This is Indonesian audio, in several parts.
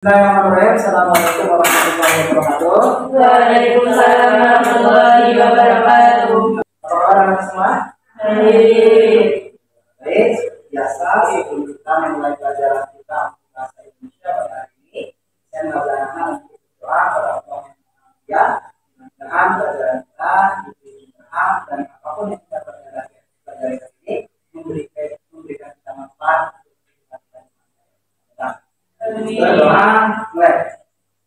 Bismillahirrahmanirrahim. Assalamualaikum warahmatullahi wabarakatuh. Waalaikumsalam warahmatullahi wabarakatuh. Apa kabar anak semua? Baik, biasa sebelum kita memulai pelajaran kita bahasa Indonesia pada hari ini, saya mengajak untuk berdoa kepada Allah ya, mudah-mudahan pelajaran kita diberi berkah dan apapun yang kita pelajari hari ini memberikan kita manfaat. Berdoa mulai.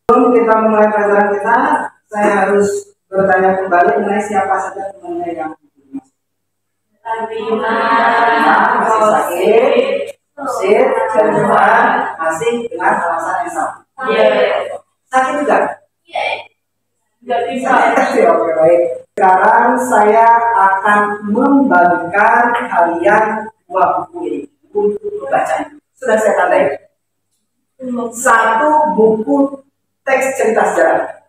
Sebelum kita mulai pelajaran kita, saya harus bertanya kembali mengenai siapa saja temannya yang masih sakit, musir, keluhan, masih dengan alasan yang sama. Sakit juga? Tidak bisa. Oke, baik. Sekarang saya akan membagikan kalian dua buku ini untuk membaca. Sudah saya tandai. Satu buku teks cerita sejarah.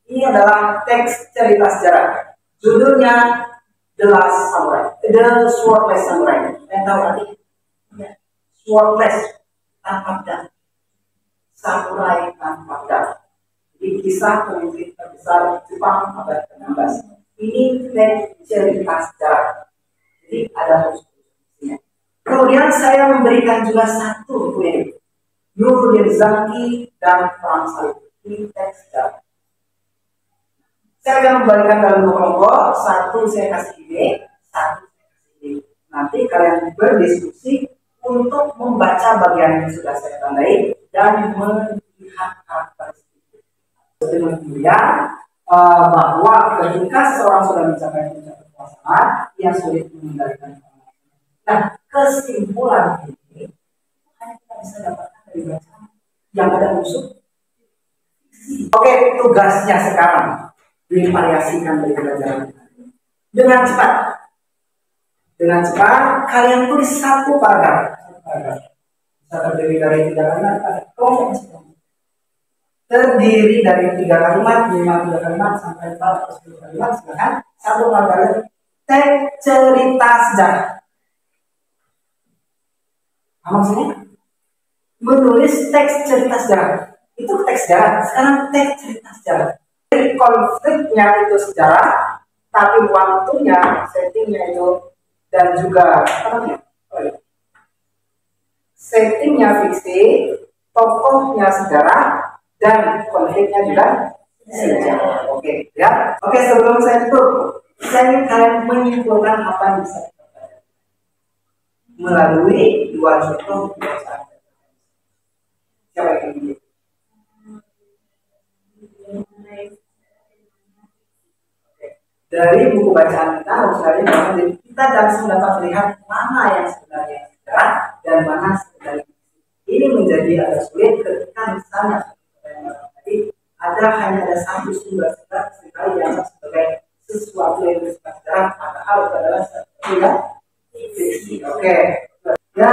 Ini adalah teks cerita sejarah. Judulnya The Last Samurai, The Swordless Samurai. Yang tahu arti? Swordless, tanpa pedang. Samurai tanpa pedang. Ini kisah pemimpin terbesar Jepang abad ke-16. Ini teks cerita sejarah. Jadi ada khususnya. Kemudian saya memberikan juga satu buku ini. Nurul Zaki dan Perang Salib. Ini teks sejarah. Saya akan membagikan dalam dua kelompok. Satu saya kasih ini, satu saya kasih ini. Nanti kalian berdiskusi untuk membaca bagian yang sudah saya tandai dan melihat karakteristik. Kemudian bahwa ketika seorang sudah mencapai puncak kekuasaan, ia sulit mengendalikan kekuasaan. Nah, kesimpulan ini hanya kita bisa dapatkan dari bacaan yang ada unsur. Oke, tugasnya sekarang divariasikan dari pelajaran dengan cepat. Dengan cepat, kalian tulis satu paragraf. Bisa terdiri dari 3 kalimat. Terdiri dari 3 kalimat, 5 kalimat sampai 4 atau 10 kalimat. Silahkan satu paragraf teks cerita sejarah. Apa maksudnya? Menulis teks cerita sejarah. Itu teks sejarah. Sekarang teks cerita sejarah. Jadi konfliknya itu sejarah, tapi waktunya, settingnya itu, dan juga apa namanya? Settingnya fiksi, tokohnya sejarah, dan konfliknya juga sejarah. Oke, ya. Oke, sebelum saya tutup, saya ingin kalian menyimpulkan apa yang bisa kita pelajari melalui 2 contoh bacaan. Siapa yang ingin? Dari buku bacaan kita harus kalian bahwa kita langsung dapat melihat mana yang sebenarnya sejarah dan mana sebenarnya ini menjadi agak sulit ketika misalnya tadi hanya ada satu sumber sejarah sekali dianggap sebagai sesuatu yang bersifat sejarah, padahal itu adalah sesuatu yang fiksi. Oke, ya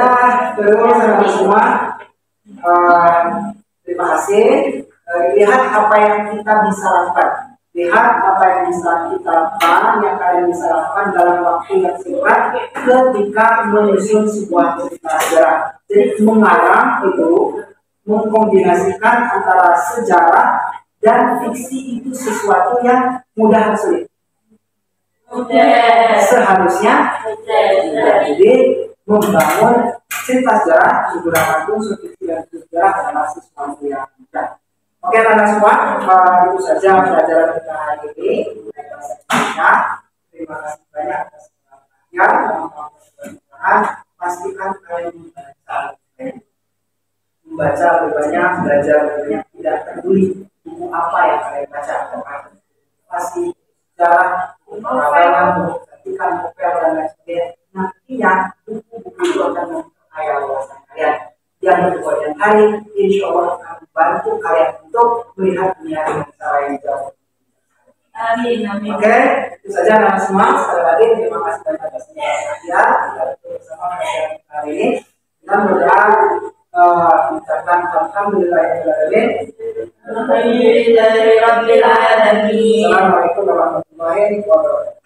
terus teman semua. Terima kasih. Lihat apa yang kita bisa lakukan. Lihat apa yang bisa kita lakukan, yang kalian bisa lakukan dalam waktu yang singkat ketika menyusun sebuah cerita sejarah. Jadi mengarang itu mengkombinasikan antara sejarah dan fiksi itu sesuatu yang mudah atau sulit. Seharusnya jadi membangun cerita sejarah menggunakan unsur fiksi dan sejarah adalah sesuatu yang mudah. Oke, teman-teman semua, itu saja pelajaran kita hari ini. Terima kasih banyak atas perhatian. Pastikan kalian membaca lebih banyak, belajar lebih banyak, tidak peduli buku apa yang kalian baca. Pasti sejarah, pengalaman, ketika novel dan lain sebagainya. Nantinya buku-buku itu akan memperkaya wawasan kalian. Yang berkewajiban hari, insya Allah akan membantu kalian untuk melihat dunia dengan cara yang jauh. Amin. Oke, itu saja teman semua. Sekali lagi terima kasih banyak atas perhatian. Kita bersama pelajaran hari ini. Kita berdoa mengucapkan alhamdulillahirobbilalamin. Alhamdulillahirobbilalamin. Assalamualaikum warahmatullahi wabarakatuh.